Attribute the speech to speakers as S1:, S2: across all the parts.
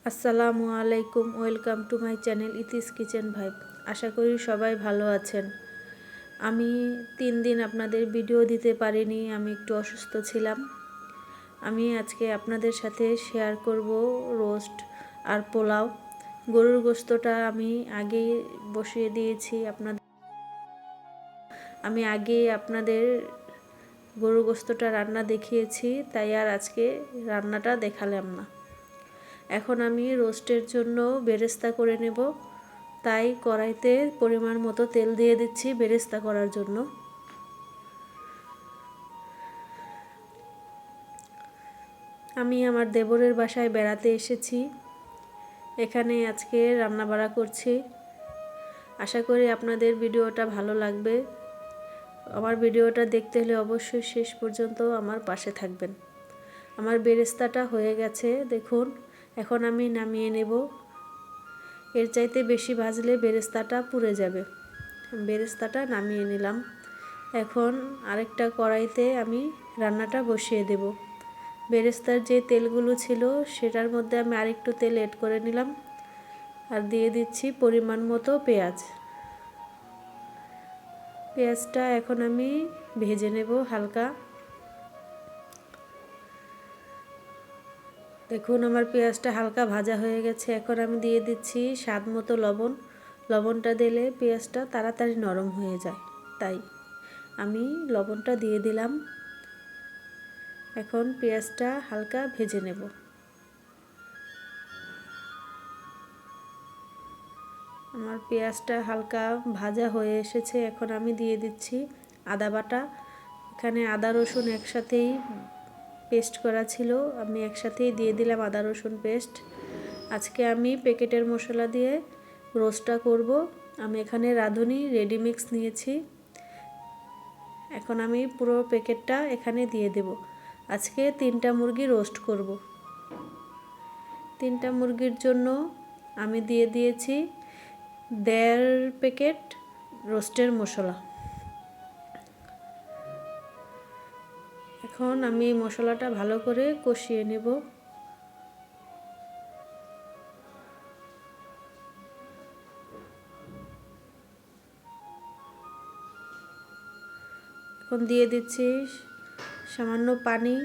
S1: আসসালামু আলাইকুম, welcome to my channel Iti's kitchen vibe. আশা করি সবাই ভালো আছেন। আমি 3 দিন আপনাদের ভিডিও দিতে পারিনি, আমি একটু অসুস্থ ছিলাম। আমি আজকে আপনাদের সাথে শেয়ার করব রোস্ট আর পোলাও। গরুর গোশতটা আমি আগেই বসিয়ে দিয়েছি। আমি আগে আপনাদের গরুর গোশতটা রান্না দেখিয়েছি, তাই আর আজকে রান্নাটা দেখালাম না। এখন আমি রোস্টের জন্য বেরেস্তা করে নেব, তাই কড়াইতে পরিমাণ মতো তেল দিয়ে দিচ্ছি বেরেস্তা করার জন্য। আমি আমার দেবরের বাসায় বেড়াতে এসেছি, এখানে আজকে রান্নাবাড়া করছি। আশা করি আপনাদের ভিডিওটা ভালো লাগবে। আমার ভিডিওটা দেখতে হলে অবশ্যই শেষ পর্যন্ত আমার পাশে থাকবেন। আমার বেরেস্তাটা হয়ে গেছে দেখুন, এখন আমি নামিয়ে নেব। এর চাইতে বেশি ভাজলে বেরেস্তাটা পুড়ে যাবে। বেরেস্তাটা নামিয়ে নিলাম। এখন আরেকটা কড়াইতে আমি রান্নাটা বসিয়ে দেব। বেরেস্তার যে তেলগুলো ছিল সেটার মধ্যে আমি আরেকটু তেল অ্যাড করে নিলাম আর দিয়ে দিচ্ছি পরিমাণ মতো পেঁয়াজ। পেঁয়াজটা এখন আমি ভেজে নেব হালকা। দেখুন আমার পেঁয়াজটা হালকা ভাজা হয়ে গেছে। এখন আমি দিয়ে দিচ্ছি স্বাদ মতো লবণ। লবণটা দিলে পেঁয়াজটা তাড়াতাড়ি নরম হয়ে যায়, তাই আমি লবণটা দিয়ে দিলাম। এখন পেঁয়াজটা হালকা ভেজে নেব। আমার পেঁয়াজটা হালকা ভাজা হয়ে এসেছে। এখন আমি দিয়ে দিচ্ছি আদা বাটা। এখানে আদা রসুন একসাথেই পেস্ট করা ছিল, আমি একসাথেই দিয়ে দিলাম আদা রসুন পেস্ট। আজকে আমি প্যাকেটের মশলা দিয়ে রোস্টটা করব। আমি এখানে রাঁধুনি রেডিমিক্স নিয়েছি। এখন আমি পুরো প্যাকেটটা এখানে দিয়ে দেব। আজকে 3টা মুরগি রোস্ট করব। 3টা মুরগির জন্য আমি দিয়ে দিয়েছি 1.5 প্যাকেট রোস্টের মশলা। এখন আমি মশলাটা ভালো করে কষিয়ে নেব। এখন দিয়ে দিচ্ছি সামান্য পানি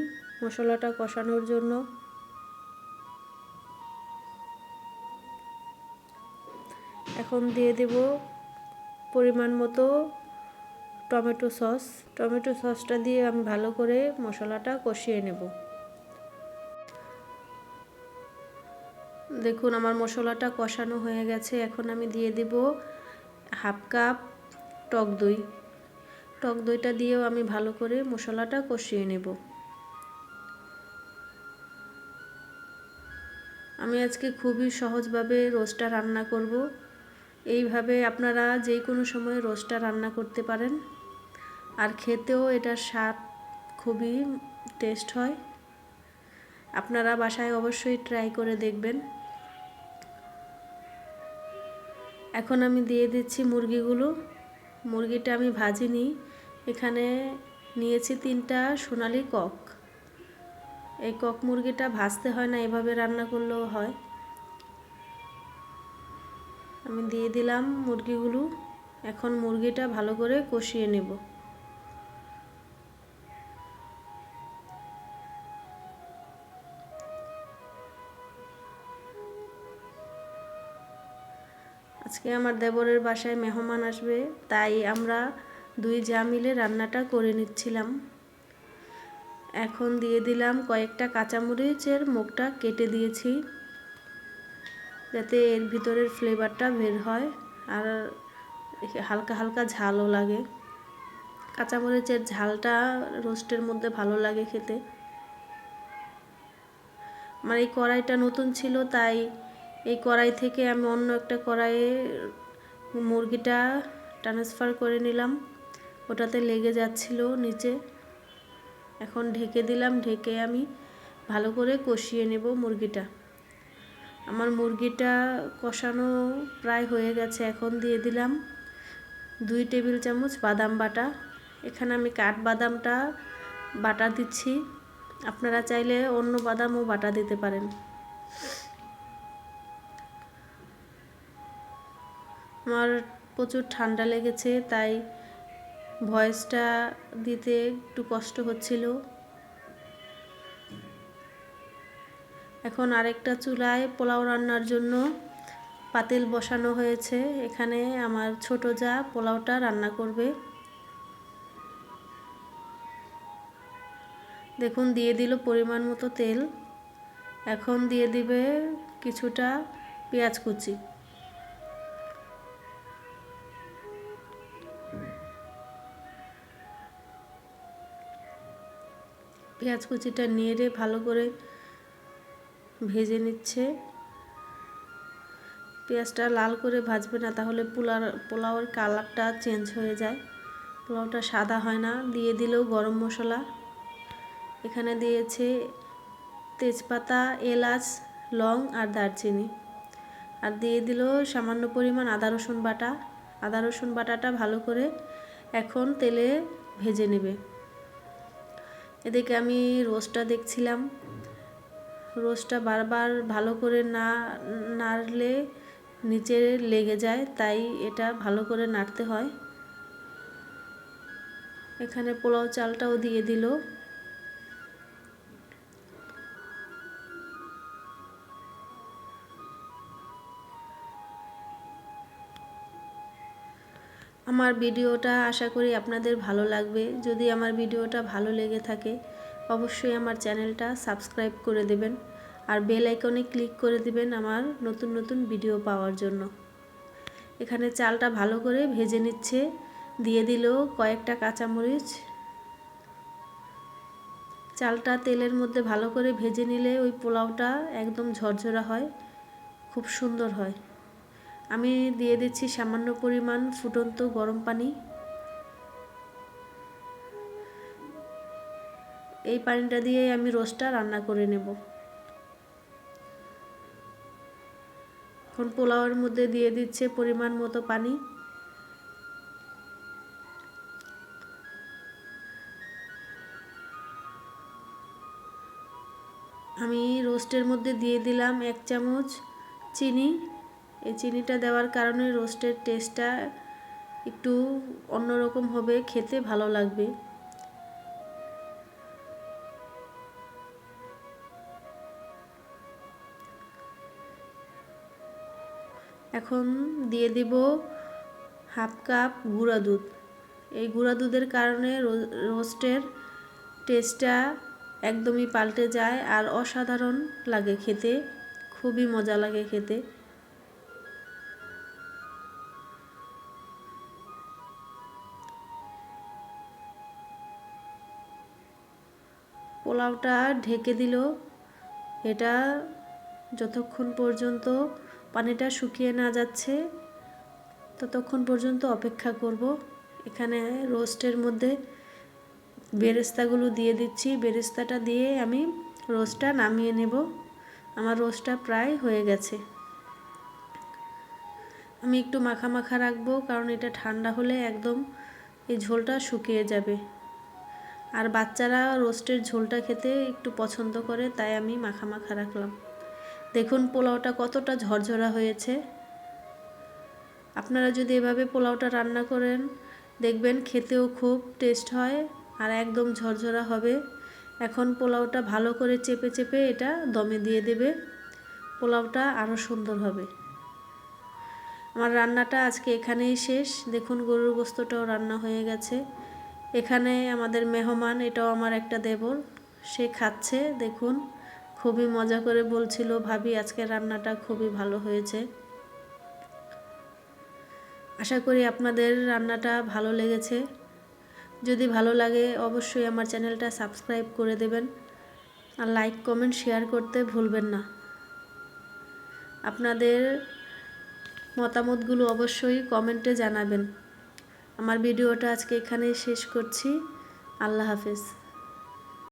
S1: মশলাটা কষানোর জন্য। এখন দিয়ে দেব পরিমাণ মতো টমেটো সস। টমেটো সসটা দিয়ে আমি ভালো করে মশলাটা কষিয়ে নেব। দেখুন আমার মশলাটা কষানো হয়ে গেছে। এখন আমি দিয়ে দেব 1/2 কাপ টক দই। টক দইটা দিয়েও আমি ভালো করে মশলাটা কষিয়ে নেব। আমি আজকে খুবই সহজভাবে রোস্টটা রান্না করব। এইভাবে আপনারা যে কোনো সময় রোস্টটা রান্না করতে পারেন, আর খেতেও এটার স্বাদ খুবই টেস্ট হয়। আপনারা বাসায় অবশ্যই ট্রাই করে দেখবেন। এখন আমি দিয়ে দিচ্ছি মুরগিগুলো। মুরগিটা আমি ভাজিনি, এখানে নিয়েছি 3টা সোনালি কক। এই কক মুরগিটা ভাজতে হয় না, এভাবে রান্না করলেও হয়। আমি দিয়ে দিলাম মুরগিগুলো। এখন মুরগিটা ভালো করে কষিয়ে নেব। আজকে আমার দেবরের বাসায় মেহমান আসবে, তাই আমরা 2 জা মিলে রান্নাটা করে নিচ্ছিলাম। এখন দিয়ে দিলাম কয়েকটা কাঁচামরিচের মুখটা কেটে দিয়েছি, যাতে এর ভিতরের ফ্লেভারটা বের হয় আর হালকা হালকা ঝালও লাগে। কাঁচামরিচের ঝালটা রোস্টের মধ্যে ভালো লাগে খেতে। আমার এই কড়াইটা নতুন ছিল, তাই এই কড়াই থেকে আমি অন্য একটা কড়াইয়ে মুরগিটা ট্রান্সফার করে নিলাম। ওটাতে লেগে যাচ্ছিল নিচে। এখন ঢেকে দিলাম, ঢেকে আমি ভালো করে কষিয়ে নেব মুরগিটা। আমার মুরগিটা কষানো প্রায় হয়ে গেছে। এখন দিয়ে দিলাম 2 টেবিল চামচ বাদাম বাটা। এখানে আমি কাঠবাদামটা বাটা দিচ্ছি, আপনারা চাইলে অন্য বাদামও বাটা দিতে পারেন। আমার প্রচুর ঠান্ডা লেগেছে, তাই ভয়েসটা দিতে একটু কষ্ট হচ্ছিল। এখন আরেকটা চুলায় পোলাও রান্নার জন্য পাতিল বসানো হয়েছে। এখানে আমার ছোট জা পোলাওটা রান্না করবে। দেখুন দিয়ে দিল পরিমাণ মতো তেল। এখন দিয়ে দিবে কিছুটা পেঁয়াজ কুচি। পেঁয়াজ কুচিটা নেড়ে ভালো করে ভেজে নিচ্ছে। পেঁয়াজটা লাল করে ভাজবে না, তাহলে পোলাওয়ের কালারটা চেঞ্জ হয়ে যায়, পোলাওটা সাদা হয় না। দিয়ে দিলেও গরম মশলা, এখানে দিয়েছে তেজপাতা, এলাচ, লং আর দারচিনি, আর দিয়ে দিল সামান্য পরিমাণ আদা রসুন বাটা। আদা রসুন বাটাটা ভালো করে এখন তেলে ভেজে নেবে। এদিকে আমি রোস্টটা দেখছিলাম। রোস্টটা বারবার ভালো করে না নাড়লে নিচে লেগে যায়, তাই এটা ভালো করে নাড়তে হয়। এখানে পোলাও চালটাও দিয়ে দিল। আমার ভিডিওটা আশা করি আপনাদের ভালো লাগবে। যদি আমার ভিডিওটা ভালো লেগে থাকে অবশ্যই আমার চ্যানেলটা সাবস্ক্রাইব করে দেবেন আর বেল আইকনে ক্লিক করে দিবেন আমার নতুন নতুন ভিডিও পাওয়ার জন্য। এখানে চালটা ভালো করে ভেজে নিচ্ছে। দিয়ে দিল কয়েকটা কাঁচামরিচ। চালটা তেলের মধ্যে ভালো করে ভেজে নিলে ওই পোলাওটা একদম ঝরঝরা হয়, খুব সুন্দর হয়। আমি দিয়ে দিচ্ছি সামান্য পরিমাণ ফুটন্ত গরম পানি। এই পানিটা দিয়ে আমি রোস্টটা রান্না করে নেব। এখন পোলাওয়ের মধ্যে দিয়ে দিচ্ছে পরিমাণ মতো পানি। আমি রোস্টের মধ্যে দিয়ে দিলাম 1 চামচ চিনি। এই চিনিটা দেওয়ার কারণে রোস্টের টেস্টটা একটু অন্যরকম হবে, খেতে ভালো লাগবে। এখন দিয়ে দিব হাফ কাপ গুঁড়া দুধ। এই গুঁড়া দুধের কারণে রোস্টের টেস্টটা একদমই পাল্টে যায় আর অসাধারণ লাগে খেতে, খুবই মজা লাগে খেতে। পোলাওটা ঢেকে দিল। এটা যতক্ষণ পর্যন্ত পানিটা শুকিয়ে না যাচ্ছে ততক্ষণ পর্যন্ত অপেক্ষা করব। এখানে রোস্টের মধ্যে বেরেস্তাগুলো দিয়ে দিচ্ছি। বেরেস্তাটা দিয়ে আমি রোস্টটা নামিয়ে নেব। আমার রোস্টটা প্রায় হয়ে গেছে। আমি একটু মাখা মাখা রাখবো, কারণ এটা ঠান্ডা হলে একদম এই ঝোলটা শুকিয়ে যাবে। আর বাচ্চারা রোস্টের ঝোলটা খেতে একটু পছন্দ করে, তাই আমি মাখা মাখা রাখলাম। দেখুন পোলাওটা কতটা ঝরঝরা হয়েছে। আপনারা যদি এভাবে পোলাওটা রান্না করেন দেখবেন খেতেও খুব টেস্ট হয় আর একদম ঝরঝরা হবে। এখন পোলাওটা ভালো করে চেপে চেপে এটা দমে দিয়ে দেবে, পোলাওটা আরও সুন্দর হবে। আমার রান্নাটা আজকে এখানেই শেষ। দেখুন গরুর গোশতটাও রান্না হয়ে গেছে। এখানে আমাদের মেহমান, এটাও আমার একটা দেবর, সে খাচ্ছে। দেখুন খুবই মজা করে বলছিল, ভাবি আজকে রান্নাটা খুবই ভালো হয়েছে। আশা করি আপনাদের রান্নাটা ভালো লেগেছে। যদি ভালো লাগে অবশ্যই আমার চ্যানেলটা সাবস্ক্রাইব করে দেবেন আর লাইক কমেন্ট শেয়ার করতে ভুলবেন না। আপনাদের মতামতগুলো অবশ্যই কমেন্টে জানাবেন। আমার ভিডিওটা আজকে এখানেই শেষ করছি। আল্লাহ হাফেজ।